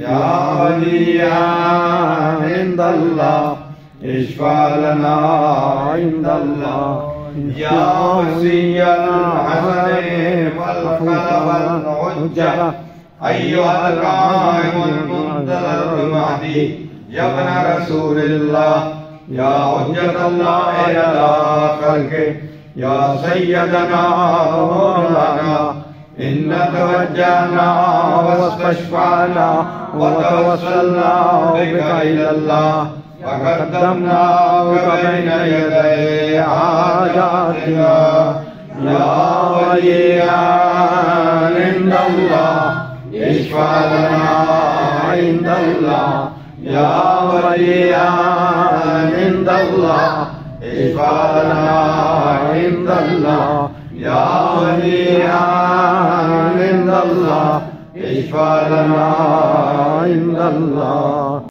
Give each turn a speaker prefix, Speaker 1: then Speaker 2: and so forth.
Speaker 1: या वलिया इंदल्लाह इश्फा लना इंदल्लाह या वसियल हसन वल फल वल हुज्जा अय्युहल काइमुल मुंतज़र महदी या इब्न रसूलिल्लाह या हुज्जतल्लाह अला खल्क़ि या सय्यदना मौलाना इन्ना तवज्जहना वस्तशफ़अना वतवस्सलना बिका इलल्लाह वक़द्दमनाका बैना यदै हाजातिना या वलिया इंदल्लाह इश्फा लना इंदल्लाह या वलिया इंदल्लाह इश्फा लना इंदल्लाह या वलिया इंदल्लाह इश्फा लना इंदल्लाह।